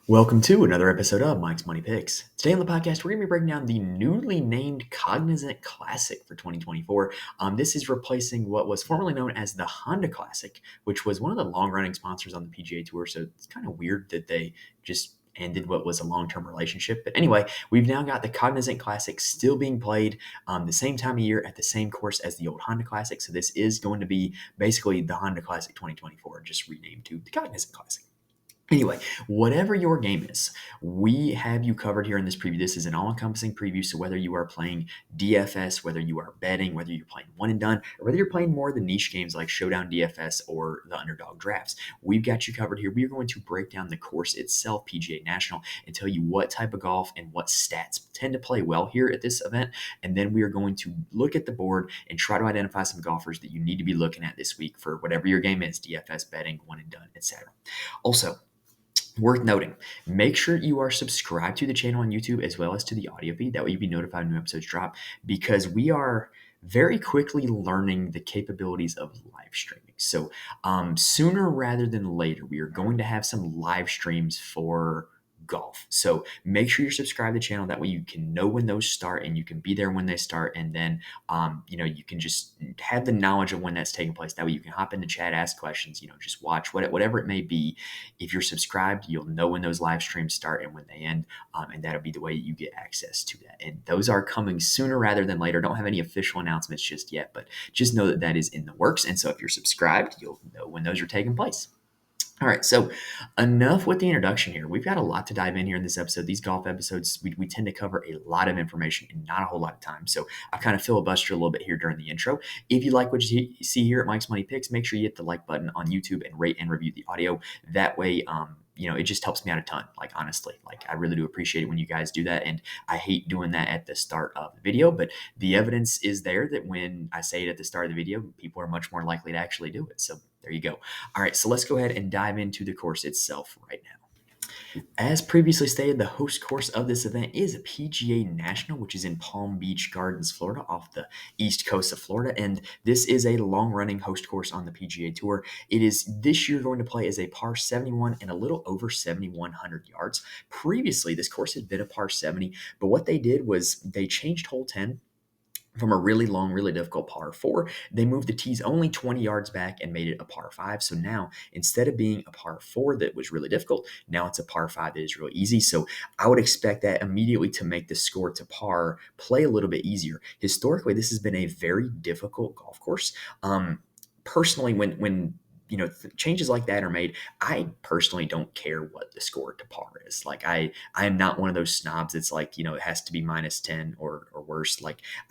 Welcome to another episode of Mike's Money Picks. Today on the podcast, we're going to be breaking down the newly named Cognizant Classic for 2024. This is replacing what was formerly known as the Honda Classic, which was one of the long-running sponsors on the PGA Tour. So it's kind of weird that they just ended what was a long-term relationship. But anyway, we've now got the Cognizant Classic still being played the same time of year at the same course as the old Honda Classic. So this is going to be basically the Honda Classic 2024, just renamed to the Cognizant Classic. Anyway, whatever your game is, we have you covered here in this preview. This is an all-encompassing preview, so whether you are playing DFS, whether you are betting, whether you're playing one and done, or whether you're playing more of the niche games like Showdown DFS or the underdog drafts, we've got you covered here. We are going to break down the course itself, PGA National, and tell you what type of golf and what stats tend to play well here at this event. And then we are going to look at the board and try to identify some golfers that you need to be looking at this week for whatever your game is, DFS, betting, one and done, etc. Also, worth noting, make sure you are subscribed to the channel on YouTube as well as to the audio feed. That way you'll be notified when new episodes drop, because we are very quickly learning the capabilities of live streaming. So sooner rather than later, we are going to have some live streams for golf. So make sure you're subscribed to the channel. That way you can know when those start and you can be there when they start. And then, you can just have the knowledge of when that's taking place. That way you can hop into chat, ask questions, just watch whatever it may be. If you're subscribed, you'll know when those live streams start and when they end, and that'll be the way you get access to that. And those are coming sooner rather than later. Don't have any official announcements just yet, but just know that that is in the works. And so if you're subscribed, you'll know when those are taking place. All right, so enough with the introduction here. We've got a lot to dive in here in this episode. These golf episodes, we tend to cover a lot of information in not a whole lot of time. So I kind of filibustered a little bit here during the intro. If you like what you see here at Mike's Money Picks, make sure you hit the like button on YouTube and rate and review the audio. That way, it just helps me out a ton. Like, honestly, I really do appreciate it when you guys do that. And I hate doing that at the start of the video, but the evidence is there that when I say it at the start of the video, people are much more likely to actually do it. So there you go. All right, so let's go ahead and dive into the course itself right now. As previously stated, the host course of this event is PGA National, which is in Palm Beach Gardens, Florida, off the east coast of Florida. And this is a long-running host course on the PGA Tour. It is this year going to play as a par 71 and a little over 7,100 yards. Previously, this course had been a par 70, but what they did was they changed hole 10 from a really long, really difficult par 4. They moved the tees only 20 yards back and made it a par 5. So now, instead of being a par 4 that was really difficult, now it's a par 5 that is really easy. So I would expect that immediately to make the score to par play a little bit easier. Historically, this has been a very difficult golf course. Personally, when changes like that are made, I personally don't care what the score to par is. I am not one of those snobs that's it has to be minus 10 or worse.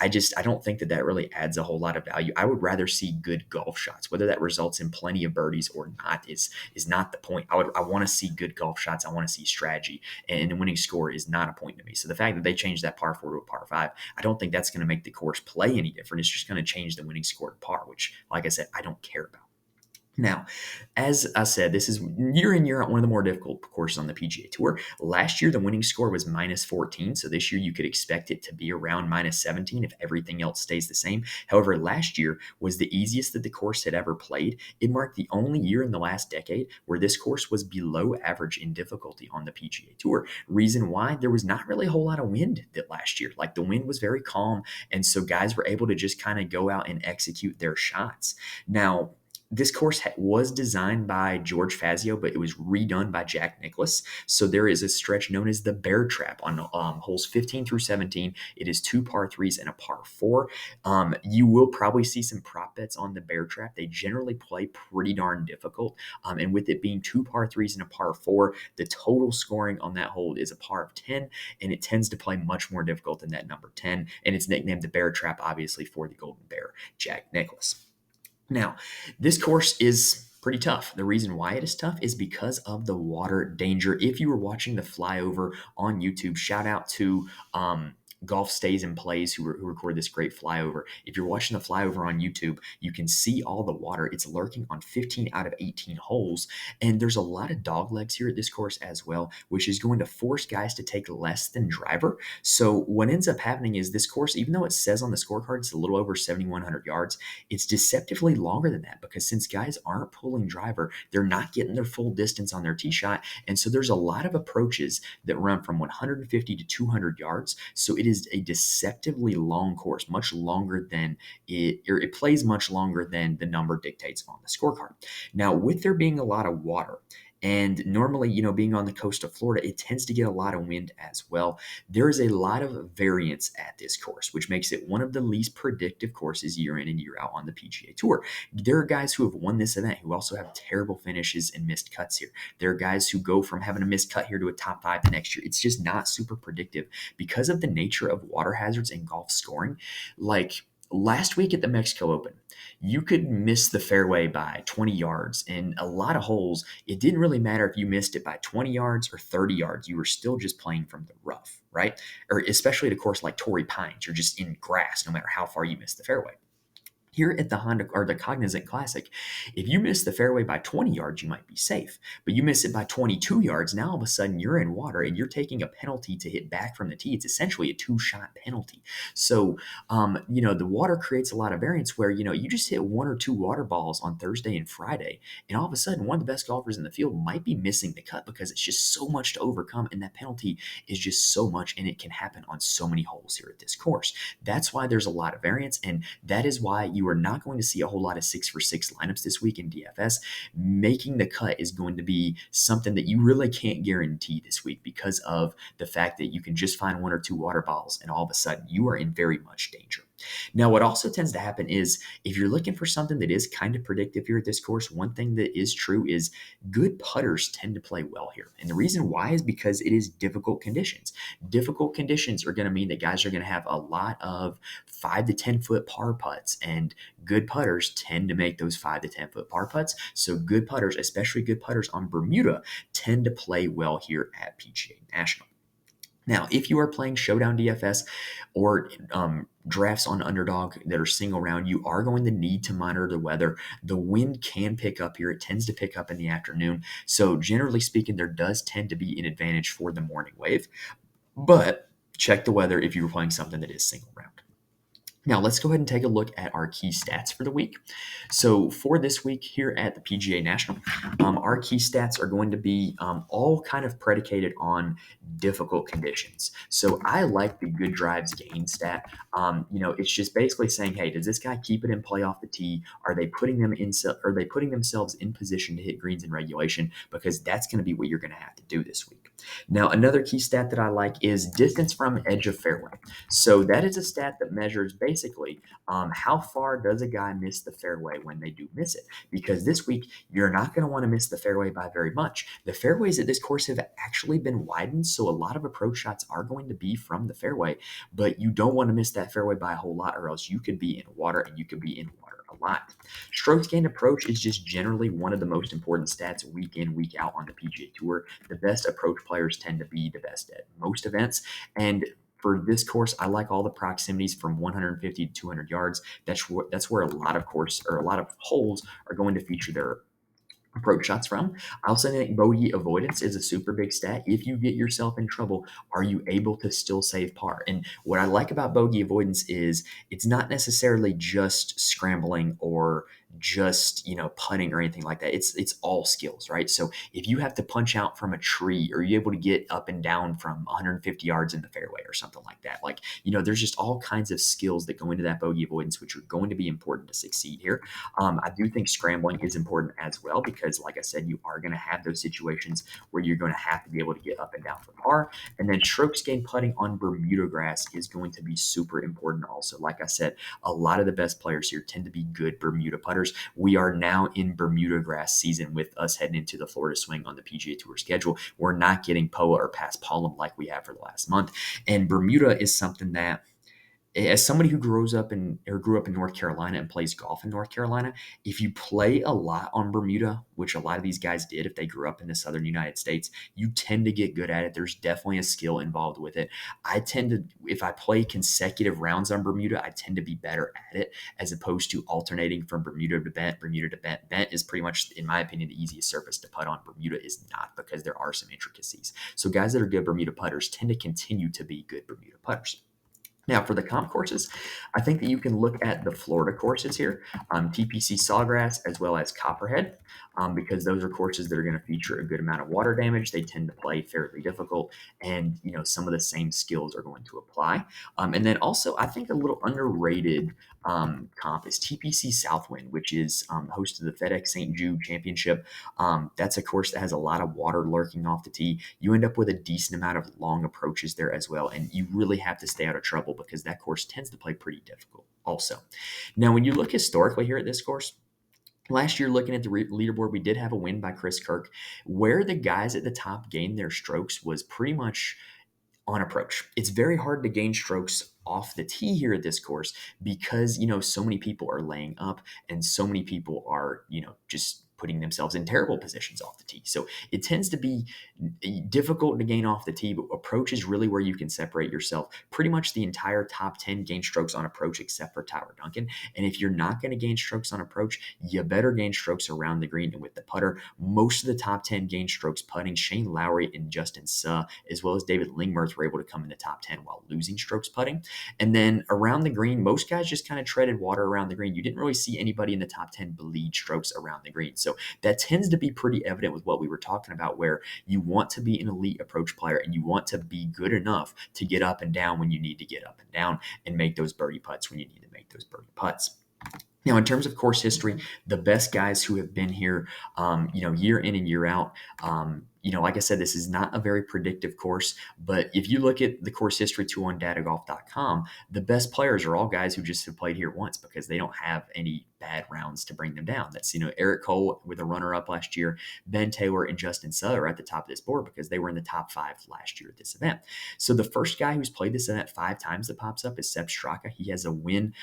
I don't think that really adds a whole lot of value. I would rather see good golf shots. Whether that results in plenty of birdies or not is not the point. I want to see good golf shots. I want to see strategy, and the winning score is not a point to me. So the fact that they changed that par 4 to a par 5, I don't think that's going to make the course play any different. It's just going to change the winning score to par, which, like I said, I don't care about. Now, as I said, this is year in, year out one of the more difficult courses on the PGA Tour. Last year, the winning score was minus 14. So this year, you could expect it to be around minus 17 if everything else stays the same. However, last year was the easiest that the course had ever played. It marked the only year in the last decade where this course was below average in difficulty on the PGA Tour. Reason why? There was not really a whole lot of wind that last year. The wind was very calm. And so guys were able to just kind of go out and execute their shots. Now, this course was designed by George Fazio, but it was redone by Jack Nicklaus. So there is a stretch known as the Bear Trap on holes 15 through 17. It is 2 par 3s and a par 4. You will probably see some prop bets on the Bear Trap. They generally play pretty darn difficult. And with it being 2 par 3s and a par 4, the total scoring on that hole is a par of 10, and it tends to play much more difficult than that number 10. And it's nicknamed the Bear Trap, obviously, for the Golden Bear, Jack Nicklaus. Now, this course is pretty tough. The reason why it is tough is because of the water danger. If you were watching the flyover on YouTube, shout out to Golf Stays and Plays, who record this great flyover. If you're watching the flyover on YouTube, you can see all the water. It's lurking on 15 out of 18 holes. And there's a lot of dog legs here at this course as well, which is going to force guys to take less than driver. So what ends up happening is this course, even though it says on the scorecard it's a little over 7,100 yards, it's deceptively longer than that, because since guys aren't pulling driver, they're not getting their full distance on their tee shot. And so there's a lot of approaches that run from 150 to 200 yards. So it is a deceptively long course, much longer than it plays much longer than the number dictates on the scorecard. Now, with there being a lot of water, and normally, being on the coast of Florida, it tends to get a lot of wind as well. There is a lot of variance at this course, which makes it one of the least predictive courses year in and year out on the PGA Tour. There are guys who have won this event who also have terrible finishes and missed cuts here. There are guys who go from having a missed cut here to a top 5 the next year. It's just not super predictive because of the nature of water hazards and golf scoring. Like last week at the Mexico Open, you could miss the fairway by 20 yards. In a lot of holes, it didn't really matter if you missed it by 20 yards or 30 yards. You were still just playing from the rough, right? Or especially at a course like Torrey Pines, you're just in grass no matter how far you miss the fairway. Here at the Honda or the Cognizant Classic, if you miss the fairway by 20 yards, you might be safe. But you miss it by 22 yards, now all of a sudden you're in water and you're taking a penalty to hit back from the tee. It's essentially a 2-shot penalty. So, the water creates a lot of variance where, you just hit 1 or 2 water balls on Thursday and Friday, and all of a sudden one of the best golfers in the field might be missing the cut because it's just so much to overcome, and that penalty is just so much, and it can happen on so many holes here at this course. That's why there's a lot of variance, and that is why you are not going to see a whole lot of 6-for-6 lineups this week in DFS. Making the cut is going to be something that you really can't guarantee this week because of the fact that you can just find 1 or 2 water balls and all of a sudden you are in very much danger. Now, what also tends to happen is if you're looking for something that is kind of predictive here at this course, one thing that is true is good putters tend to play well here. And the reason why is because it is difficult conditions. Difficult conditions are going to mean that guys are going to have a lot of 5 to 10 foot par putts, and good putters tend to make those 5 to 10 foot par putts. So good putters, especially good putters on Bermuda, tend to play well here at PGA National. Now, if you are playing Showdown DFS or drafts on Underdog that are single round, you are going to need to monitor the weather. The wind can pick up here. It tends to pick up in the afternoon. So generally speaking, there does tend to be an advantage for the morning wave. But check the weather if you were playing something that is single round. Now, let's go ahead and take a look at our key stats for the week. So for this week here at the PGA National, our key stats are going to be all kind of predicated on difficult conditions. So I like the good drives gain stat. It's just basically saying, hey, does this guy keep it in play off the tee? Are they putting themselves in position to hit greens in regulation? Because that's going to be what you're going to have to do this week. Now, another key stat that I like is distance from edge of fairway. So that is a stat that measures basically how far does a guy miss the fairway when they do miss it. Because this week, you're not going to want to miss the fairway by very much. The fairways at this course have actually been widened, so a lot of approach shots are going to be from the fairway, but you don't want to miss that fairway by a whole lot, or else you could be in water, and you could be in water a lot. Strokes gained approach is just generally one of the most important stats week in, week out on the PGA Tour. The best approach players tend to be the best at most events, and for this course, I like all the proximities from 150 to 200 yards. That's where a lot of holes are going to feature their approach shots from. I also think bogey avoidance is a super big stat. If you get yourself in trouble, are you able to still save par? And what I like about bogey avoidance is it's not necessarily just scrambling or just putting or anything like that. It's all skills, right? So if you have to punch out from a tree, or you're able to get up and down from 150 yards in the fairway or something like that, there's just all kinds of skills that go into that bogey avoidance, which are going to be important to succeed here. I do think scrambling is important as well, because like I said, you are going to have those situations where you're going to have to be able to get up and down for par. And then strokes gained putting on Bermuda grass is going to be super important also. Like I said, a lot of the best players here tend to be good Bermuda putters. We are now in Bermuda grass season with us heading into the Florida swing on the PGA Tour schedule. We're not getting POA or past Palm like we have for the last month. And Bermuda is something that as somebody who grew up in North Carolina and plays golf in North Carolina, if you play a lot on Bermuda, which a lot of these guys did if they grew up in the southern United States, you tend to get good at it. There's definitely a skill involved with it. I tend to, if I play consecutive rounds on Bermuda, I tend to be better at it as opposed to alternating from Bermuda to bent, Bermuda to bent. Bent is pretty much, in my opinion, the easiest surface to putt on. Bermuda is not, because there are some intricacies. So guys that are good Bermuda putters tend to continue to be good Bermuda putters. Now, for the comp courses, I think that you can look at the Florida courses here, TPC Sawgrass as well as Copperhead, because those are courses that are going to feature a good amount of water damage. They tend to play fairly difficult, and some of the same skills are going to apply. And then also, I think a little underrated comp is TPC Southwind, which is host of the FedEx St. Jude Championship. That's a course that has a lot of water lurking off the tee. You end up with a decent amount of long approaches there as well, and you really have to stay out of trouble because that course tends to play pretty difficult also. Now, when you look historically here at this course, last year, looking at the leaderboard, we did have a win by Chris Kirk. Where the guys at the top gained their strokes was pretty much on approach. It's very hard to gain strokes off the tee here at this course because, so many people are laying up and so many people are, just putting themselves in terrible positions off the tee. So it tends to be difficult to gain off the tee, but approach is really where you can separate yourself. Pretty much the entire top 10 gain strokes on approach except for Tyler Duncan. And if you're not going to gain strokes on approach, you better gain strokes around the green and with the putter. Most of the top 10 gain strokes putting. Shane Lowry and Justin Suh, as well as David Lingmerth, were able to come in the top 10 while losing strokes putting. And then around the green, most guys just kind of treaded water around the green. You didn't really see anybody in the top 10 bleed strokes around the green. So that tends to be pretty evident with what we were talking about, where you want to be an elite approach player and you want to be good enough to get up and down when you need to get up and down and make those birdie putts when you need to make those birdie putts. Now, in terms of course history, the best guys who have been here, year in and year out, like I said, this is not a very predictive course, but if you look at the course history tool on datagolf.com, the best players are all guys who just have played here once because they don't have any bad rounds to bring them down. That's, Eric Cole with a runner-up last year, Ben Taylor and Justin Sutter at the top of this board because they were in the top 5 last year at this event. So the first guy who's played this event 5 times that pops up is Sepp Straka. He has a win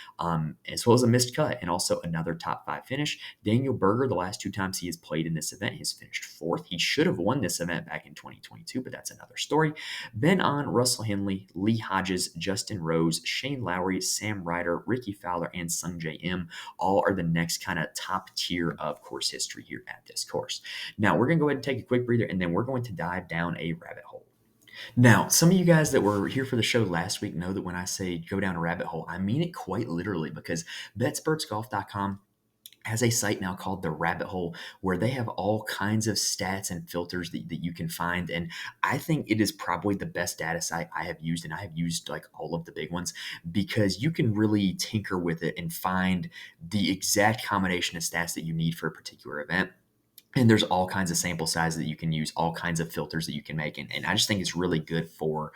as well as a missed cut and also another top 5 finish. Daniel Berger, the last 2 times he has played in this event, has finished 4th. He should have won this event back in 2022, but that's another story. Ben On, Russell Henley, Lee Hodges, Justin Rose, Shane Lowry, Sam Ryder, Ricky Fowler, and Sung J M all are the next kind of top tier of course history here at this course. Now, we're going to go ahead and take a quick breather, and then we're going to dive down a rabbit hole. Now, some of you guys that were here for the show last week know that when I say go down a rabbit hole, I mean it quite literally, because BetSpertsGolf.com has a site now called The Rabbit Hole, where they have all kinds of stats and filters that you can find. And I think it is probably the best data site I have used, and I have used like all of the big ones, because you can really tinker with it and find the exact combination of stats that you need for a particular event. And there's all kinds of sample sizes that you can use, all kinds of filters that you can make. And I just think it's really good for,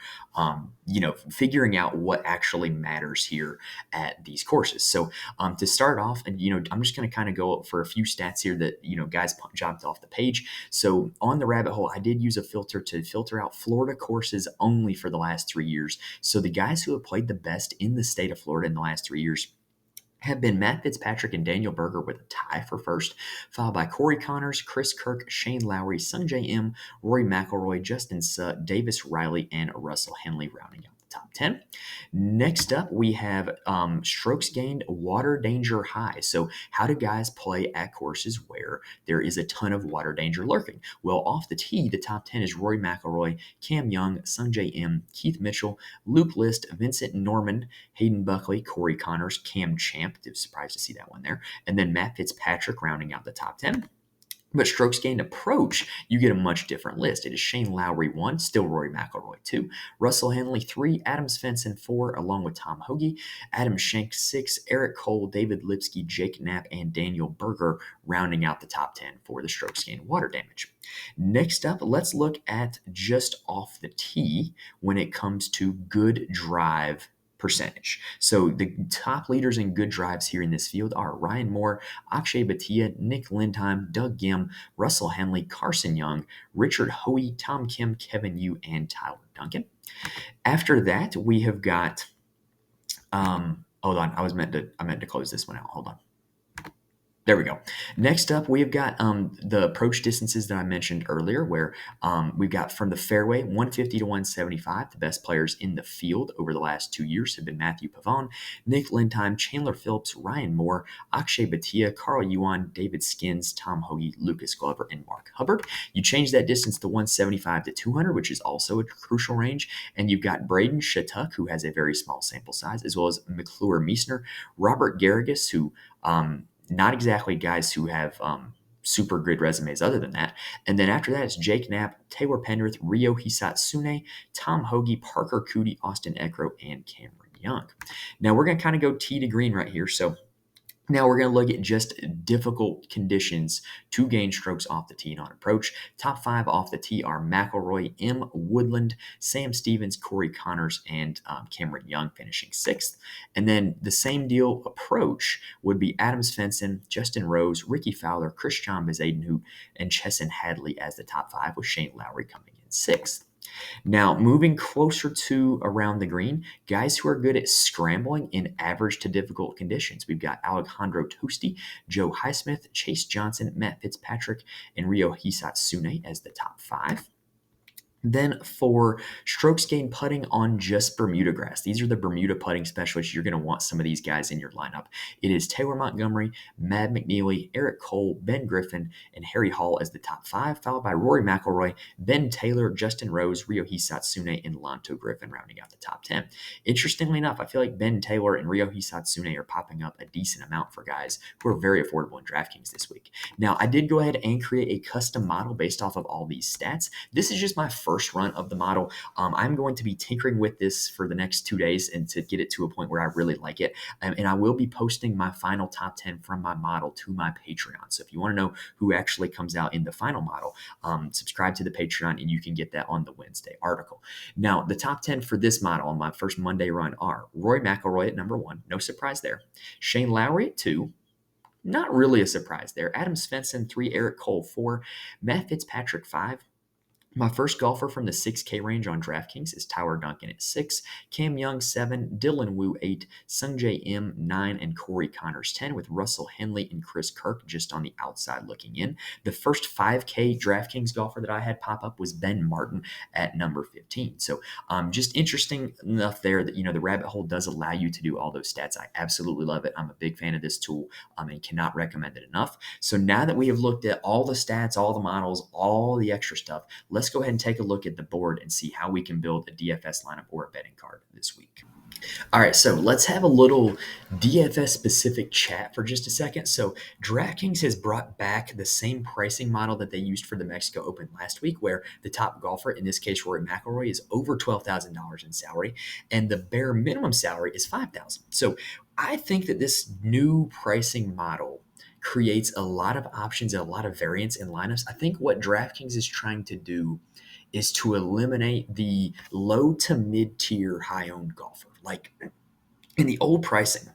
figuring out what actually matters here at these courses. So to start off, and, I'm just going to kind of go for a few stats here that, guys jumped off the page. So on the rabbit hole, I did use a filter to filter out Florida courses only for the last 3 years. So the guys who have played the best in the state of Florida in the last 3 years have been Matt Fitzpatrick and Daniel Berger with a tie for first, followed by Corey Connors, Chris Kirk, Shane Lowry, Sung J M, Rory McIlroy, Justin Suh, Davis Riley, and Russell Henley rounding out the top 10. Next up, we have strokes gained water danger high. So how do guys play at courses where there is a ton of water danger lurking? Well, off the tee, the top 10 is Rory McIlroy, Cam Young, Sung J M, Keith Mitchell, Luke List, Vincent Norman, Hayden Buckley, Corey Connors, Cam Champ. I was surprised to see that one there. And then Matt Fitzpatrick rounding out the top 10. But strokes gained approach, you get a much different list. It is Shane Lowry 1, still Rory McIlroy 2, Russell Henley 3, Adam Svensson 4, along with Tom Hoagie, Adam Schenk 6, Eric Cole, David Lipsky, Jake Knapp, and Daniel Berger rounding out the top 10 for the strokes gained water damage. Next up, let's look at just off the tee when it comes to good drive percentage. So the top leaders in good drives here in this field are Ryan Moore, Akshay Bhatia, Nick Lindheim, Doug Gim, Russell Henley, Carson Young, Richard Hoey, Tom Kim, Kevin Yu, and Tyler Duncan. After that, we have got Hold on. I meant to close this one out. Hold on. There we go. Next up, we've got the approach distances that I mentioned earlier, where we've got from the fairway 150 to 175. The best players in the field over the last 2 years have been Matthew Pavon, Nick Lindheim, Chandler Phillips, Ryan Moore, Akshay Bhatia, Carl Yuan, David Skins, Tom Hoagie, Lucas Glover, and Mark Hubbard. You change that distance to 175 to 200, which is also a crucial range. And you've got Braden Shattuck, who has a very small sample size, as well as McClure Meisner, Robert Garrigus, who not exactly guys who have super good resumes other than that. And then after that, it's Jake Knapp, Taylor Pendrith, Ryo Hisatsune, Tom Hoagie, Parker Cootie, Austin Eckroat, and Cameron Young. Now we're going to kind of go tee to green right here. So now we're going to look at just difficult conditions to gain strokes off the tee and on approach. Top 5 off the tee are McIlroy, M. Woodland, Sam Stevens, Corey Connors, and Cameron Young finishing 6th. And then the same deal approach would be Adam Svensson, Justin Rose, Ricky Fowler, Christian Bezadenhout, and Chesson Hadley as the top 5, with Shane Lowry coming in 6th. Now, moving closer to around the green, guys who are good at scrambling in average to difficult conditions. We've got Alejandro Tosti, Joe Highsmith, Chase Johnson, Matt Fitzpatrick, and Ryo Hisatsune as the top 5. Then for strokes gained putting on just Bermuda grass, these are the Bermuda putting specialists. You're going to want some of these guys in your lineup. It is Taylor Montgomery, Mad McNeely, Eric Cole, Ben Griffin, and Harry Hall as the top 5, followed by Rory McIlroy, Ben Taylor, Justin Rose, Ryo Hisatsune, and Lanto Griffin rounding out the top 10. Interestingly enough, I feel like Ben Taylor and Ryo Hisatsune are popping up a decent amount for guys who are very affordable in DraftKings this week. Now, I did go ahead and create a custom model based off of all these stats. This is just my first run of the model. I'm going to be tinkering with this for the next 2 days and to get it to a point where I really like it. And I will be posting my final top 10 from my model to my Patreon. So if you want to know who actually comes out in the final model, subscribe to the Patreon and you can get that on the Wednesday article. Now, the top 10 for this model on my first Monday run are Rory McIlroy at number 1. No surprise there. Shane Lowry at 2. Not really a surprise there. Adam Svensson, 3. Eric Cole, 4. Matt Fitzpatrick, 5. My first golfer from the 6K range on DraftKings is Tyler Duncan at 6, Cam Young 7, Dylan Wu 8, Sungjae M 9, and Corey Connors 10, with Russell Henley and Chris Kirk just on the outside looking in. The first 5K DraftKings golfer that I had pop up was Ben Martin at number 15. So just interesting enough there that, the rabbit hole does allow you to do all those stats. I absolutely love it. I'm a big fan of this tool and cannot recommend it enough. So now that we have looked at all the stats, all the models, all the extra stuff, let's go ahead and take a look at the board and see how we can build a DFS lineup or a betting card this week. All right, so let's have a little DFS specific chat for just a second. So DraftKings has brought back the same pricing model that they used for the Mexico Open last week, where the top golfer, in this case Rory McIlroy, is over $12,000 in salary, and the bare minimum salary is $5,000. So I think that this new pricing model creates a lot of options and a lot of variance in lineups. I think what DraftKings is trying to do is to eliminate the low to mid tier high owned golfer. Like in the old pricing,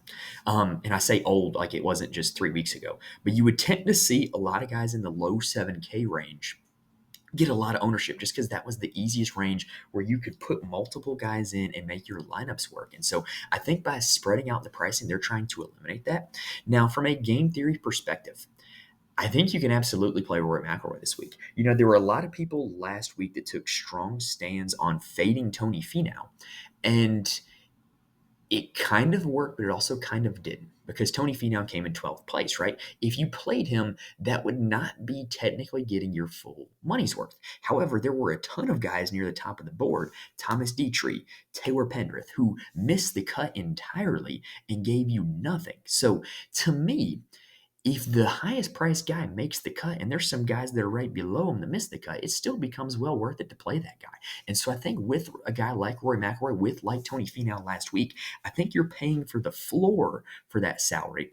and I say old like it wasn't just 3 weeks ago, but you would tend to see a lot of guys in the low 7K range get a lot of ownership just because that was the easiest range where you could put multiple guys in and make your lineups work. And so I think by spreading out the pricing, they're trying to eliminate that. Now, from a game theory perspective, I think you can absolutely play Rory McIlroy this week. There were a lot of people last week that took strong stands on fading Tony Finau, and it kind of worked, but it also kind of didn't, because Tony Finau came in 12th place, right? If you played him, that would not be technically getting your full money's worth. However, there were a ton of guys near the top of the board, Thomas Dietrich, Taylor Pendrith, who missed the cut entirely and gave you nothing. So to me, if the highest priced guy makes the cut and there's some guys that are right below him that miss the cut, it still becomes well worth it to play that guy. And so I think with a guy like Rory McIlroy, like Tony Finau last week, I think you're paying for the floor for that salary.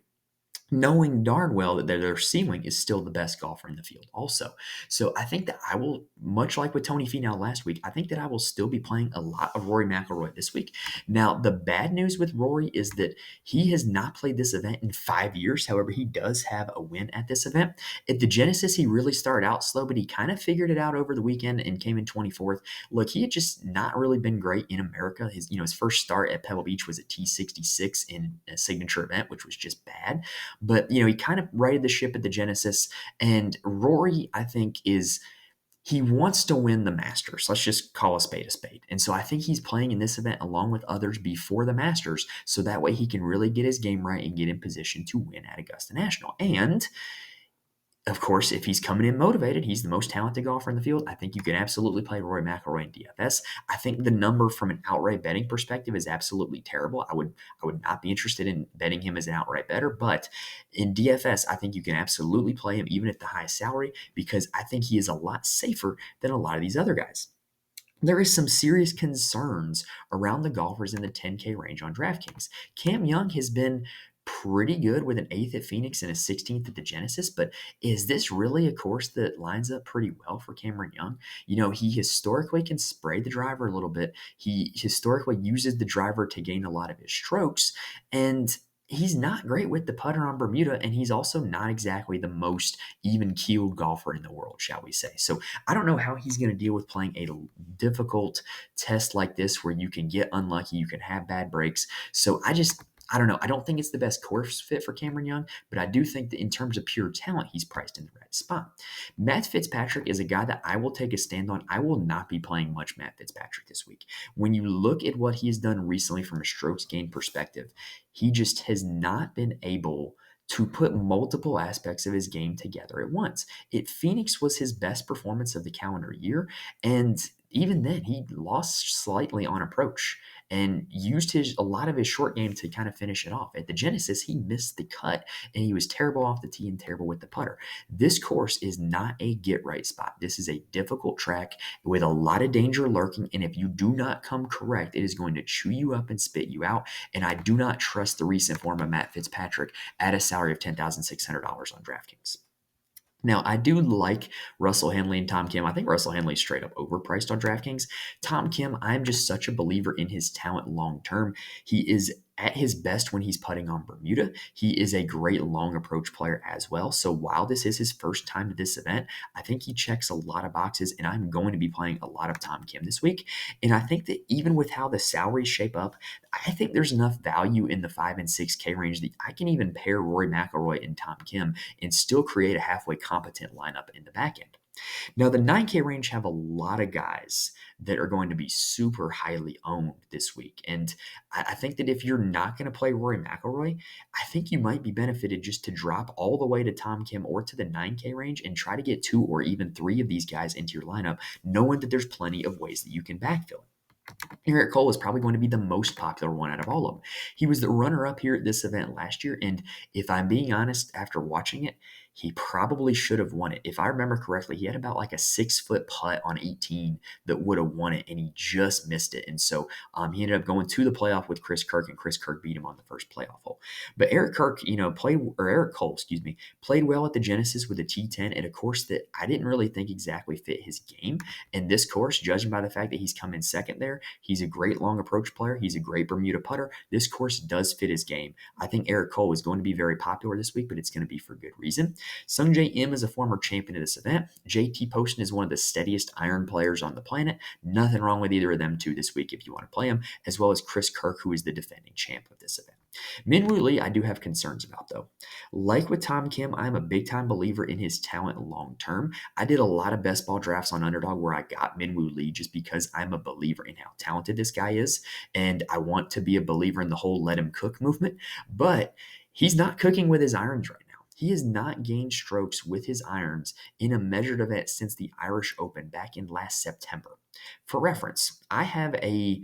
knowing darn well that their ceiling is still the best golfer in the field also. So I think that I will, much like with Tony Finau last week, I think that I will still be playing a lot of Rory McIlroy this week. Now, the bad news with Rory is that he has not played this event in 5 years. However, he does have a win at this event. At the Genesis, he really started out slow, but he kind of figured it out over the weekend and came in 24th. Look, he had just not really been great in America. His first start at Pebble Beach was a T66 in a signature event, which was just bad. But he kind of righted the ship at the Genesis. And Rory, I think, he wants to win the Masters. Let's just call a spade a spade. And so I think he's playing in this event along with others before the Masters, so that way he can really get his game right and get in position to win at Augusta National. And of course, if he's coming in motivated, he's the most talented golfer in the field. I think you can absolutely play Rory McIlroy in DFS. I think the number from an outright betting perspective is absolutely terrible. I would not be interested in betting him as an outright better, but in DFS, I think you can absolutely play him even at the highest salary because I think he is a lot safer than a lot of these other guys. There is some serious concerns around the golfers in the 10K range on DraftKings. Cam Young has been pretty good with an 8th at Phoenix and a 16th at the Genesis, but is this really a course that lines up pretty well for Cameron Young? He historically can spray the driver a little bit. He historically uses the driver to gain a lot of his strokes, and he's not great with the putter on Bermuda, and he's also not exactly the most even-keeled golfer in the world, shall we say. So I don't know how he's going to deal with playing a difficult test like this where you can get unlucky, you can have bad breaks. So I don't know. I don't think it's the best course fit for Cameron Young, but I do think that in terms of pure talent, he's priced in the right spot. Matt Fitzpatrick is a guy that I will take a stand on. I will not be playing much Matt Fitzpatrick this week. When you look at what he has done recently from a strokes gain perspective, he just has not been able to put multiple aspects of his game together at once. Phoenix was his best performance of the calendar year, and even then he lost slightly on approach and used a lot of his short game to kind of finish it off. At the Genesis, he missed the cut and he was terrible off the tee and terrible with the putter. This course is not a get right spot. This is a difficult track with a lot of danger lurking, and if you do not come correct, it is going to chew you up and spit you out. And I do not trust the recent form of Matt Fitzpatrick at a salary of $10,600 on DraftKings. Now, I do like Russell Henley and Tom Kim. I think Russell Henley is straight up overpriced on DraftKings. Tom Kim, I'm just such a believer in his talent long term. He is at his best when he's putting on Bermuda. He is a great long approach player as well. So while this is his first time to this event, I think he checks a lot of boxes, and I'm going to be playing a lot of Tom Kim this week. And I think that even with how the salaries shape up, I think there's enough value in the 5 and 6K range that I can even pair Rory McIlroy and Tom Kim and still create a halfway competent lineup in the back end. Now, the 9K range have a lot of guys that are going to be super highly owned this week. And I think that if you're not going to play Rory McIlroy, I think you might be benefited just to drop all the way to Tom Kim or to the 9K range and try to get 2 or even 3 of these guys into your lineup, knowing that there's plenty of ways that you can backfill it. Eric Cole is probably going to be the most popular one out of all of them. He was the runner-up here at this event last year, and if I'm being honest, after watching it, he probably should have won it. If I remember correctly, he had about like a 6-foot putt on 18 that would have won it, and he just missed it. And so he ended up going to the playoff with Chris Kirk, and Chris Kirk beat him on the first playoff hole. But Eric Cole, played well at the Genesis with a T10 at a course that I didn't really think exactly fit his game. And this course, judging by the fact that he's come in second there, he's a great long approach player. He's a great Bermuda putter. This course does fit his game. I think Eric Cole is going to be very popular this week, but it's going to be for good reason. Sungjae Im is a former champion of this event. JT Poston is one of the steadiest iron players on the planet. Nothing wrong with either of them two this week if you want to play them, as well as Chris Kirk, who is the defending champ of this event. Minwoo Lee, I do have concerns about, though. Like with Tom Kim, I'm a big-time believer in his talent long-term. I did a lot of best ball drafts on Underdog where I got Minwoo Lee just because I'm a believer in how talented this guy is, and I want to be a believer in the whole let him cook movement, but he's not cooking with his irons right now. He has not gained strokes with his irons in a measured event since the Irish Open back in last September. For reference, I have a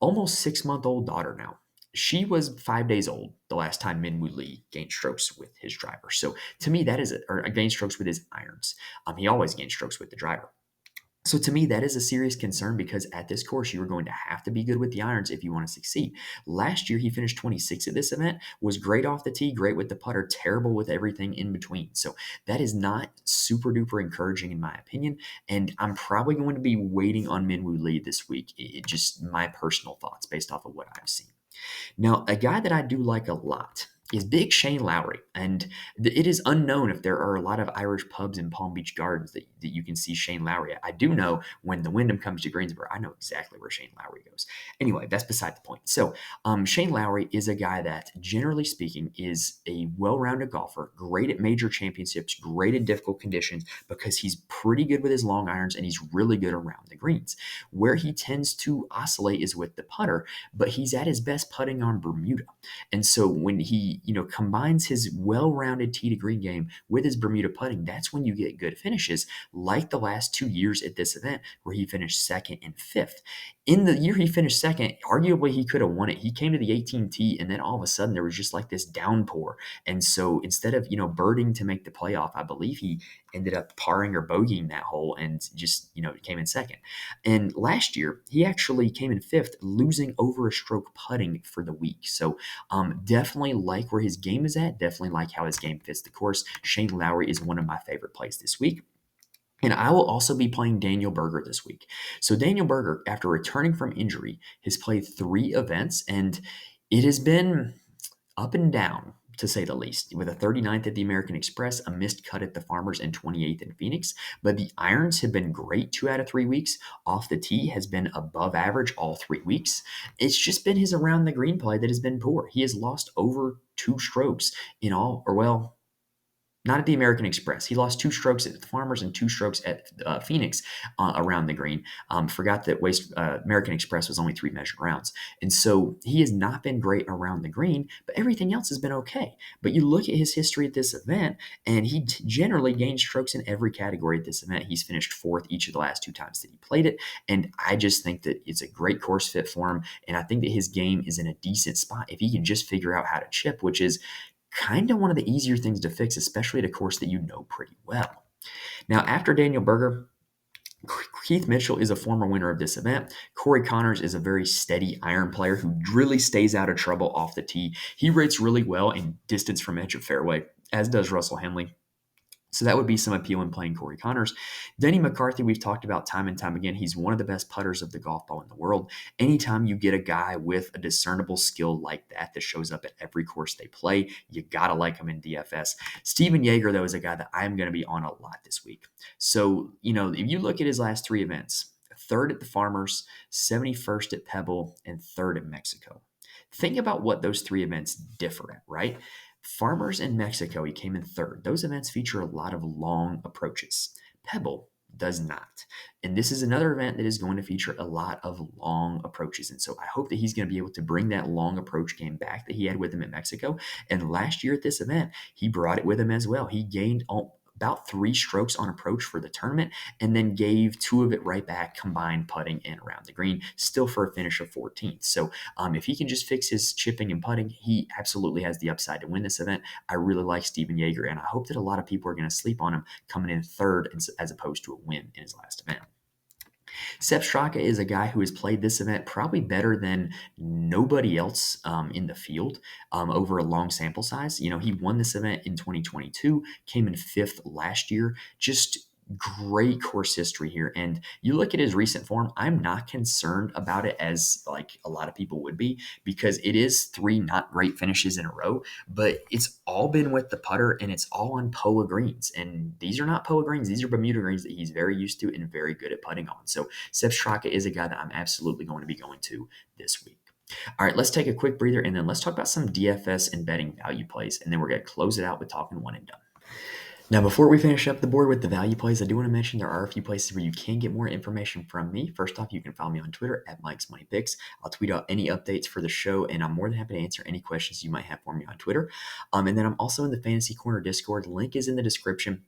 almost 6-month-old daughter now. She was 5 days old the last time Minwoo Lee gained strokes with his driver. So to me, that is or gained strokes with his irons. He always gained strokes with the driver. So to me, that is a serious concern because at this course, you are going to have to be good with the irons if you want to succeed. Last year, he finished 26 at this event, was great off the tee, great with the putter, terrible with everything in between. So that is not super duper encouraging in my opinion. And I'm probably going to be waiting on Minwoo Lee this week. Just my personal thoughts based off of what I've seen. Now, a guy that I do like a lot is Big Shane Lowry. And it is unknown if there are a lot of Irish pubs in Palm Beach Gardens that you can see Shane Lowry at. I do know when the Wyndham comes to Greensboro, I know exactly where Shane Lowry goes. Anyway, that's beside the point. So, Shane Lowry is a guy that, generally speaking, is a well rounded golfer, great at major championships, great in difficult conditions because he's pretty good with his long irons and he's really good around the greens. Where he tends to oscillate is with the putter, but he's at his best putting on Bermuda. And so when he, combines his well-rounded tee to green game with his Bermuda putting, that's when you get good finishes, like the last 2 years at this event where he finished second and fifth. In the year he finished second, arguably he could have won it. He came to the 18th tee, and then all of a sudden there was just like this downpour. And so instead of, birding to make the playoff, I believe he ended up parring or bogeying that hole and just, came in second. And last year, he actually came in fifth, losing over a stroke putting for the week. So definitely like where his game is at. Definitely like how his game fits the course. Shane Lowry is one of my favorite plays this week. And I will also be playing Daniel Berger this week. So Daniel Berger, after returning from injury, has played 3 events, and it has been up and down, to say the least, with a 39th at the American Express, a missed cut at the Farmers, and 28th in Phoenix. But the irons have been great 2 out of 3 weeks. Off the tee has been above average all 3 weeks. It's just been his around the green play that has been poor. He has lost over 2 strokes in all, or well, not at the American Express. He lost 2 strokes at the Farmers and 2 strokes at Phoenix around the green. Forgot that American Express was only 3 measured rounds. And so he has not been great around the green, but everything else has been okay. But you look at his history at this event, and he generally gained strokes in every category at this event. He's finished 4th each of the last 2 times that he played it. And I just think that it's a great course fit for him. And I think that his game is in a decent spot if he can just figure out how to chip, which is kind of one of the easier things to fix, especially at a course that you know pretty well. Now, after Daniel Berger, Keith Mitchell is a former winner of this event. Corey Connors is a very steady iron player who really stays out of trouble off the tee. He rates really well in distance from edge of fairway, as does Russell Henley. So that would be some appeal in playing Corey Connors. Denny McCarthy, we've talked about time and time again. He's one of the best putters of the golf ball in the world. Anytime you get a guy with a discernible skill like that shows up at every course they play, you got to like him in DFS. Steven Yeager, though, is a guy that I'm going to be on a lot this week. So, if you look at his last 3 events, 3rd at the Farmers, 71st at Pebble, and 3rd at Mexico. Think about what those 3 events differ at, right? Farmers in Mexico, he came in 3rd. Those events feature a lot of long approaches. Pebble does not. And this is another event that is going to feature a lot of long approaches. And so I hope that he's going to be able to bring that long approach game back that he had with him at Mexico. And last year at this event, he brought it with him as well. He gained about 3 strokes on approach for the tournament, and then gave 2 of it right back, combined putting and around the green, still for a finish of 14th. So if he can just fix his chipping and putting, he absolutely has the upside to win this event. I really like Steven Yeager, and I hope that a lot of people are going to sleep on him coming in 3rd as opposed to a win in his last event. Sepp Straka is a guy who has played this event probably better than nobody else in the field over a long sample size. He won this event in 2022, came in 5th last year. Just great course history here. And you look at his recent form, I'm not concerned about it as like a lot of people would be, because it is 3 not great finishes in a row, but it's all been with the putter and it's all on Poa greens. And these are not Poa greens. These are Bermuda greens that he's very used to and very good at putting on. So Sepp Straka is a guy that I'm absolutely going to be going to this week. All right, let's take a quick breather and then let's talk about some DFS and betting value plays. And then we're going to close it out with talking one and done. Now, before we finish up the board with the value plays, I do want to mention there are a few places where you can get more information from me. First off, you can follow me on Twitter at Mike's Money Picks. I'll tweet out any updates for the show, and I'm more than happy to answer any questions you might have for me on Twitter. And then I'm also in the Fantasy Corner Discord. Link is in the description.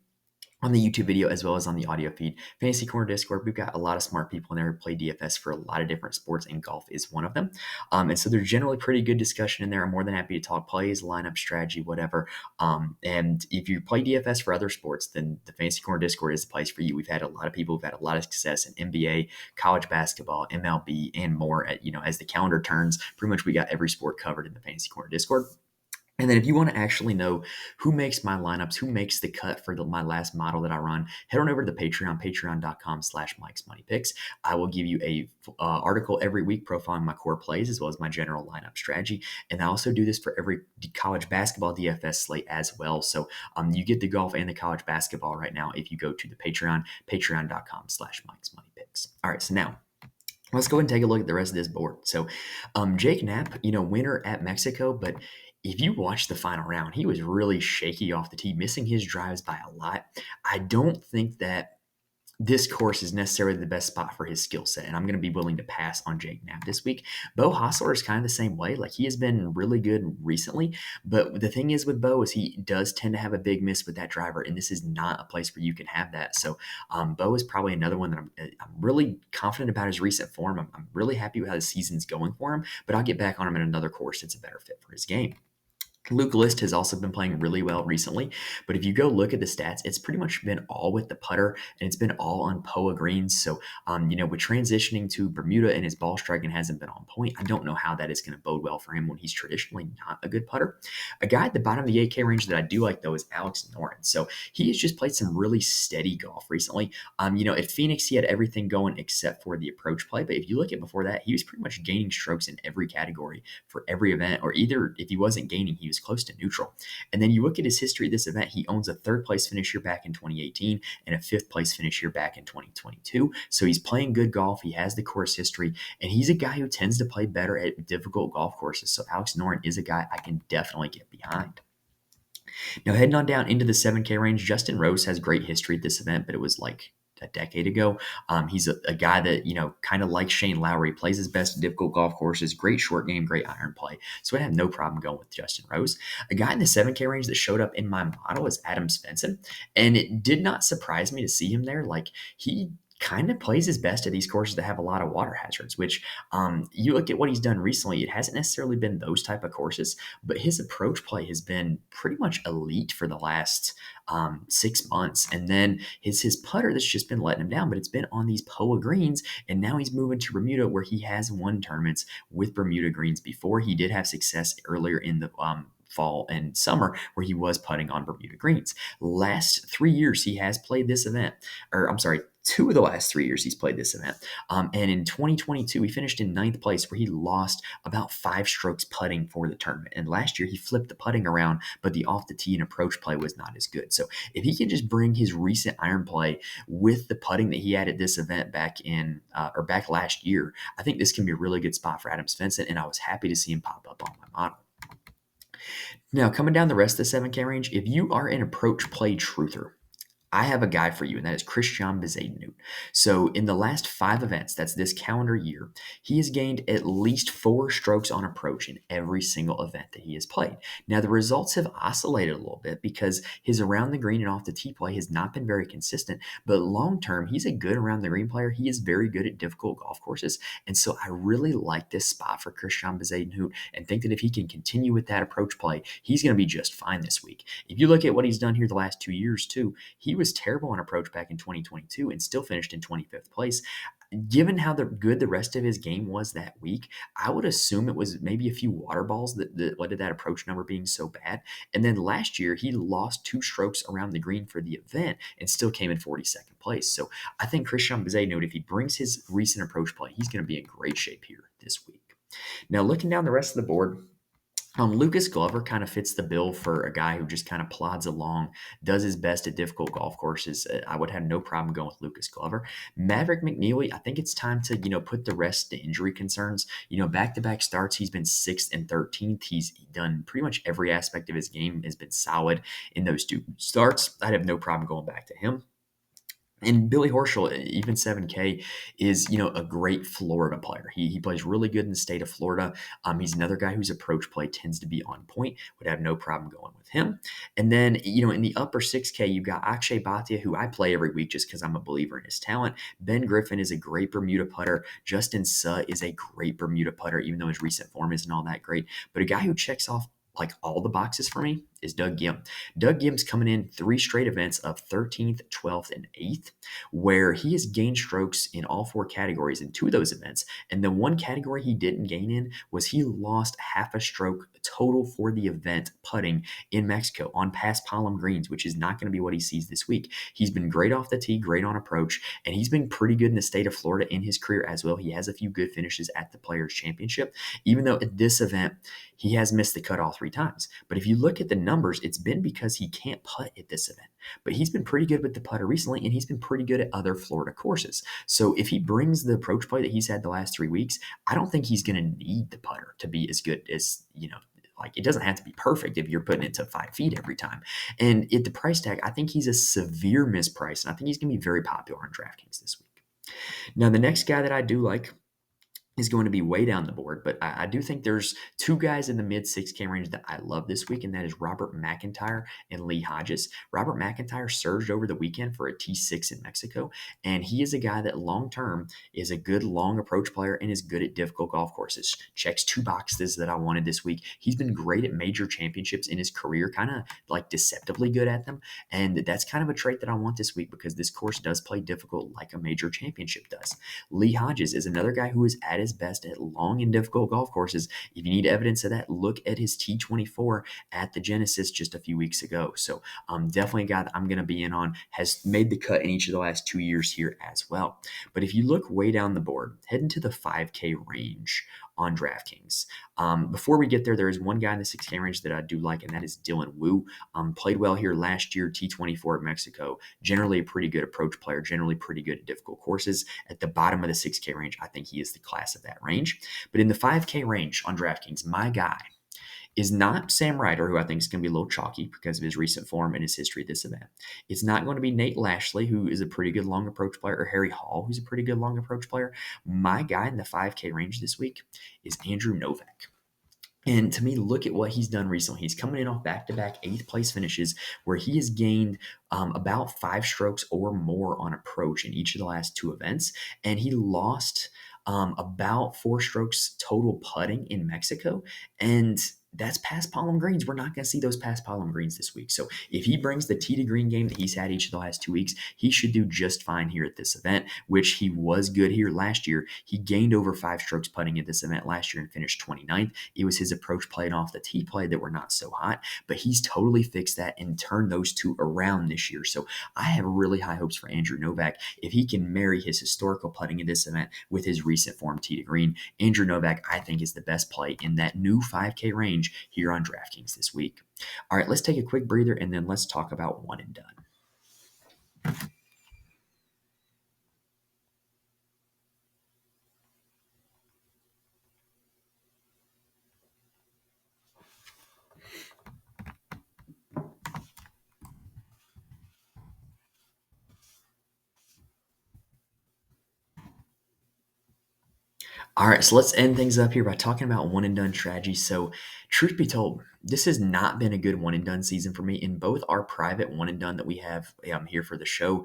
on the YouTube video as well as on the audio feed. Fantasy Corner Discord, we've got a lot of smart people in there who play DFS for a lot of different sports, and golf is one of them. And so there's generally pretty good discussion in there. I'm more than happy to talk plays, lineup, strategy, whatever. And if you play DFS for other sports, then the Fantasy Corner Discord is the place for you. We've had a lot of people who've had a lot of success in NBA, college basketball, MLB, and more. As the calendar turns, pretty much we got every sport covered in the Fantasy Corner Discord. And then if you want to actually know who makes my lineups, who makes the cut for my last model that I run, head on over to the Patreon, patreon.com/Mike's Money Picks. I will give you a article every week profiling my core plays as well as my general lineup strategy. And I also do this for every college basketball DFS slate as well. So you get the golf and the college basketball right now if you go to the Patreon, patreon.com/Mike's Money Picks. All right, so now let's go ahead and take a look at the rest of this board. So Jake Knapp, winner at Mexico, but if you watch the final round, he was really shaky off the tee, missing his drives by a lot. I don't think that this course is necessarily the best spot for his skill set, and I'm going to be willing to pass on Jake Knapp this week. Bo Hossler is kind of the same way. Like, he has been really good recently, but the thing is with Bo is he does tend to have a big miss with that driver, and this is not a place where you can have that. So Bo is probably another one that I'm really confident about his recent form. I'm really happy with how the season's going for him, but I'll get back on him in another course that's a better fit for his game. Luke List has also been playing really well recently, but if you go look at the stats, it's pretty much been all with the putter, and it's been all on POA greens. So, with transitioning to Bermuda and his ball striking hasn't been on point, I don't know how that is going to bode well for him when he's traditionally not a good putter. A guy at the bottom of the 8K range that I do like, though, is Alex Noren. So he has just played some really steady golf recently. At Phoenix, he had everything going except for the approach play, but if you look at before that, he was pretty much gaining strokes in every category for every event, or either if he wasn't gaining, he was close to neutral. And then you look at his history of this event, he owns a third place finish here back in 2018 and a fifth place finish here back in 2022. So he's playing good golf. He has the course history, and he's a guy who tends to play better at difficult golf courses. So Alex Noren is a guy I can definitely get behind. Now, heading on down into the 7K range, Justin Rose has great history at this event, but it was like a decade ago. He's a guy that, kind of like Shane Lowry, plays his best at difficult golf courses, great short game, great iron play. So I have no problem going with Justin Rose. A guy in the 7K range that showed up in my model is Adam Svensson, and it did not surprise me to see him there. Like, he kind of plays his best at these courses that have a lot of water hazards, which you look at what he's done recently, it hasn't necessarily been those type of courses, but his approach play has been pretty much elite for the last 6 months. And then his putter that's just been letting him down, but it's been on these POA greens, and now he's moving to Bermuda, where he has won tournaments with Bermuda greens before. He did have success earlier in the fall and summer where he was putting on Bermuda greens. Last 3 years he has played this event, or I'm sorry, 2 of the last 3 years he's played this event. And in 2022, he finished in 9th place, where he lost about 5 strokes putting for the tournament. And last year he flipped the putting around, but the off the tee and approach play was not as good. So if he can just bring his recent iron play with the putting that he had at this event back last year, I think this can be a really good spot for Adam Svensson, and I was happy to see him pop up on my model. Now, coming down the rest of the 7K range, if you are an approach play truther, I have a guy for you, and that is Christian Bezuidenhout. So in the last 5 events, that's this calendar year, he has gained at least 4 strokes on approach in every single event that he has played. Now, the results have oscillated a little bit because his around the green and off the tee play has not been very consistent, but long term, he's a good around the green player. He is very good at difficult golf courses, and so I really like this spot for Christian Bezuidenhout and think that if he can continue with that approach play, he's going to be just fine this week. If you look at what he's done here the last 2 years too, he was terrible on approach back in 2022 and still finished in 25th place. Given how good the rest of his game was that week, I would assume it was maybe a few water balls that led to that approach number being so bad. And then last year, he lost 2 strokes around the green for the event and still came in 42nd place. So I think Christian Bezuidenhout, if he brings his recent approach play, he's going to be in great shape here this week. Now, looking down the rest of the board, Lucas Glover kind of fits the bill for a guy who just kind of plods along, does his best at difficult golf courses. I would have no problem going with Lucas Glover. Maverick McNeely, I think it's time to, put the rest to injury concerns. Back-to-back starts, he's been 6th and 13th. He's done pretty much every aspect of his game, has been solid in those 2 starts. I'd have no problem going back to him. And Billy Horschel, even 7K, is a great Florida player. He plays really good in the state of Florida. He's another guy whose approach play tends to be on point. Would have no problem going with him. And then in the upper 6K, you've got Akshay Bhatia, who I play every week just because I'm a believer in his talent. Ben Griffin is a great Bermuda putter. Justin Suh is a great Bermuda putter, even though his recent form isn't all that great. But a guy who checks off like all the boxes for me is Doug Gim. Doug Gim's coming in 3 straight events of 13th, 12th, and 8th, where he has gained strokes in all 4 categories in 2 of those events. And the one category he didn't gain in was he lost half a stroke total for the event putting in Mexico on past Palm greens, which is not going to be what he sees this week. He's been great off the tee, great on approach, and he's been pretty good in the state of Florida in his career as well. He has a few good finishes at the Players Championship, even though at this event he has missed the cut all 3 times. But if you look at the numbers, it's been because he can't putt at this event. But he's been pretty good with the putter recently, and he's been pretty good at other Florida courses. So if he brings the approach play that he's had the last 3 weeks, I don't think he's going to need the putter to be as good as, like it doesn't have to be perfect if you're putting it to 5 feet every time. And at the price tag, I think he's a severe misprice, and I think he's going to be very popular on DraftKings this week. Now, the next guy that I do like is going to be way down the board, but I do think there's 2 guys in the mid 6K range that I love this week, and that is Robert McIntyre and Lee Hodges. Robert McIntyre surged over the weekend for a T6 in Mexico, and he is a guy that long term is a good long approach player and is good at difficult golf courses. Checks 2 boxes that I wanted this week. He's been great at major championships in his career, kind of like deceptively good at them, and that's kind of a trait that I want this week because this course does play difficult like a major championship does. Lee Hodges is another guy who is at his best at long and difficult golf courses. If you need evidence of that, look at his T24 at the Genesis just a few weeks ago. So definitely a guy that I'm going to be in on, has made the cut in each of the last 2 years here as well. But if you look way down the board, head into the 5K range on DraftKings. Before we get there, there is one guy in the 6K range that I do like, and that is Dylan Wu. Played well here last year, T24 at Mexico. Generally a pretty good approach player, generally pretty good at difficult courses. At the bottom of the 6K range, I think he is the class of that range. But in the 5K range on DraftKings, my guy is not Sam Ryder, who I think is going to be a little chalky because of his recent form and his history at this event. It's not going to be Nate Lashley, who is a pretty good long approach player, or Harry Hall, who's a pretty good long approach player. My guy in the 5K range this week is Andrew Novak. And to me, look at what he's done recently. He's coming in off back-to-back 8th place finishes where he has gained about 5 strokes or more on approach in each of the last 2 events. And he lost about 4 strokes total putting in Mexico. And that's past Palm greens. We're not going to see those past Palm greens this week. So if he brings the tee to green game that he's had each of the last 2 weeks, he should do just fine here at this event, which he was good here last year. He gained over 5 strokes putting at this event last year and finished 29th. It was his approach play and off the tee play that were not so hot, but he's totally fixed that and turned those 2 around this year. So I have really high hopes for Andrew Novak. If he can marry his historical putting in this event with his recent form tee to green, Andrew Novak, I think, is the best play in that new 5K range here on DraftKings this week. All right, let's take a quick breather and then let's talk about one and done. All right, so let's end things up here by talking about one and done strategy. So, truth be told, this has not been a good one and done season for me in both our private one and done that we have here for the show,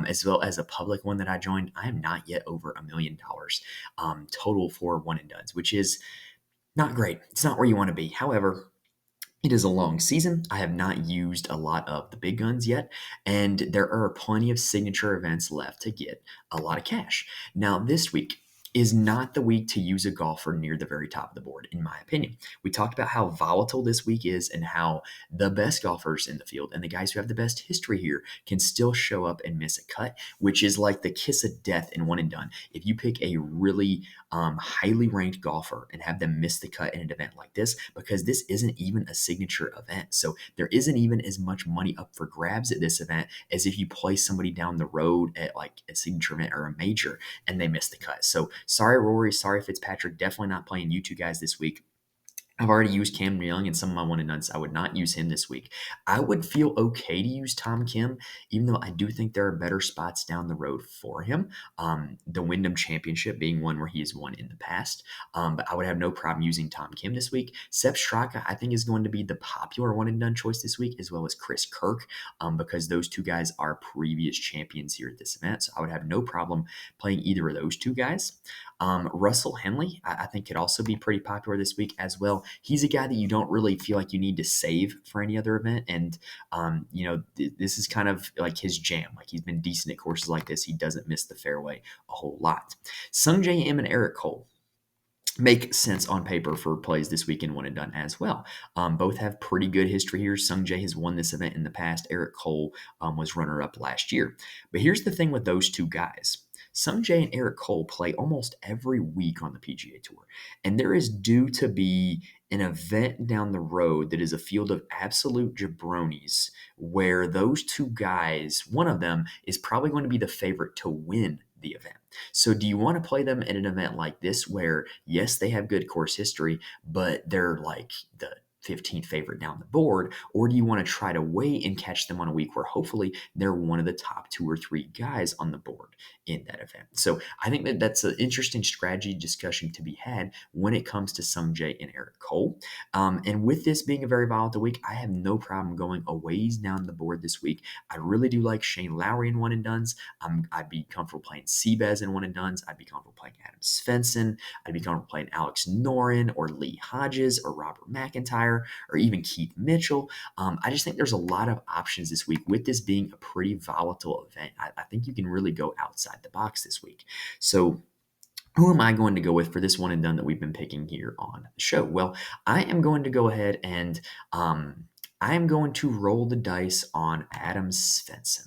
as well as a public one that I joined. I am not yet over $1 million total for one and dones, which is not great. It's not where you want to be. However, it is a long season. I have not used a lot of the big guns yet, and there are plenty of signature events left to get a lot of cash. Now, this week is not the week to use a golfer near the very top of the board, in my opinion. We talked about how volatile this week is and how the best golfers in the field and the guys who have the best history here can still show up and miss a cut, which is like the kiss of death in one and done. If you pick a really highly ranked golfer and have them miss the cut in an event like this, because this isn't even a signature event. So there isn't even as much money up for grabs at this event as if you play somebody down the road at like a signature event or a major and they miss the cut. So sorry, Rory. Sorry, Fitzpatrick. Definitely not playing you 2 guys this week. I've already used Cam Young in some of my one and dones. I would not use him this week. I would feel okay to use Tom Kim, even though I do think there are better spots down the road for him. The Wyndham Championship being one where he has won in the past. But I would have no problem using Tom Kim this week. Sepp Straka, I think, is going to be the popular one and done choice this week, as well as Chris Kirk, because those two guys are previous champions here at this event. So I would have no problem playing either of those two guys. Russell Henley, I think, could also be pretty popular this week as well. He's a guy that you don't really feel like you need to save for any other event. And, this is kind of like his jam. Like, he's been decent at courses like this. He doesn't miss the fairway a whole lot. Sung J M and Eric Cole make sense on paper for plays this weekend one and done as well. Both have pretty good history here. Sung Jae has won this event in the past. Eric Cole was runner-up last year. But here's the thing with those two guys. Sung Jae and Eric Cole play almost every week on the PGA Tour. And there is due to be an event down the road that is a field of absolute jabronis where those two guys, one of them is probably going to be the favorite to win the event. So do you want to play them at an event like this where, yes, they have good course history, but they're like the 15th favorite down the board? Or do you want to try to wait and catch them on a week where hopefully they're one of the top 2 or 3 guys on the board in that event? So I think that that's an interesting strategy discussion to be had when it comes to Sung Jae and Eric Cole. And with this being a very volatile week, I have no problem going a ways down the board this week. I really do like Shane Lowry in one and dones. I'd be comfortable playing Seabass in one and dones. I'd be comfortable playing Adam Svensson. I'd be comfortable playing Alex Noren or Lee Hodges or Robert McIntyre or even Keith Mitchell. I just think there's a lot of options this week. With this being a pretty volatile event, I think you can really go outside the box this week. So who am I going to go with for this one and done that we've been picking here on the show? Well, I am going to go ahead and I am going to roll the dice on Adam Svensson.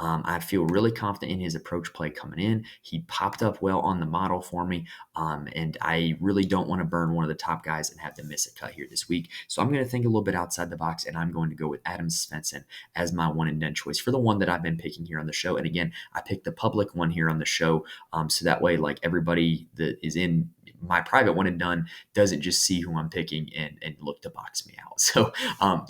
I feel really confident in his approach play coming in. He popped up well on the model for me, and I really don't want to burn one of the top guys and have them miss a cut here this week. So I'm going to think a little bit outside the box, and I'm going to go with Adam Svensson as my one and done choice for the one that I've been picking here on the show. And again, I picked the public one here on the show, so that way, like, everybody that is in my private one and done doesn't just see who I'm picking and look to box me out. So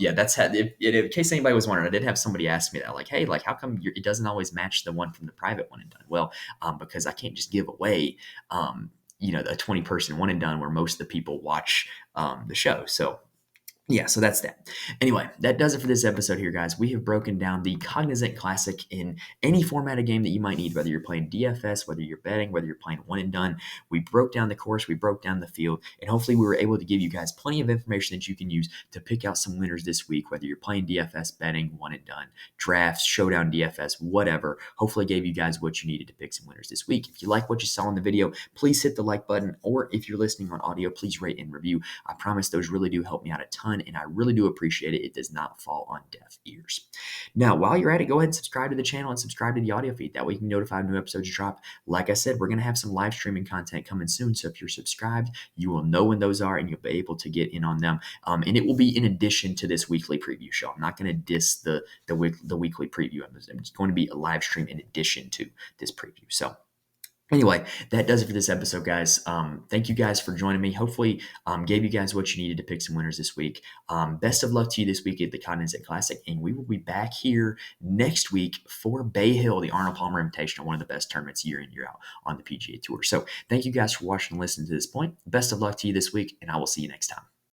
yeah, that's had, if in case anybody was wondering, I did have somebody ask me that, like, hey, like, how come it doesn't always match the one from the private one and done? Well, because I can't just give away, a 20-person one and done where most of the people watch the show. So yeah, so that's that. Anyway, that does it for this episode here, guys. We have broken down the Cognizant Classic in any format of game that you might need, whether you're playing DFS, whether you're betting, whether you're playing one and done. We broke down the course, we broke down the field, and hopefully we were able to give you guys plenty of information that you can use to pick out some winners this week, whether you're playing DFS, betting, one and done, drafts, showdown DFS, whatever. Hopefully I gave you guys what you needed to pick some winners this week. If you like what you saw in the video, please hit the like button, or if you're listening on audio, please rate and review. I promise those really do help me out a ton, and I really do appreciate it. It does not fall on deaf ears. Now, while you're at it, go ahead and subscribe to the channel and subscribe to the audio feed. That way you can be notified when new episodes drop. Like I said, we're going to have some live streaming content coming soon, so if you're subscribed, you will know when those are, and you'll be able to get in on them. And it will be in addition to this weekly preview show. I'm not going to diss the weekly preview. It's going to be a live stream in addition to this preview. So anyway, that does it for this episode, guys. Thank you guys for joining me. Hopefully, gave you guys what you needed to pick some winners this week. Best of luck to you this week at the Cognizant Classic, and we will be back here next week for Bay Hill, the Arnold Palmer Invitational, one of the best tournaments year in, year out on the PGA Tour. So thank you guys for watching and listening to this point. Best of luck to you this week, and I will see you next time.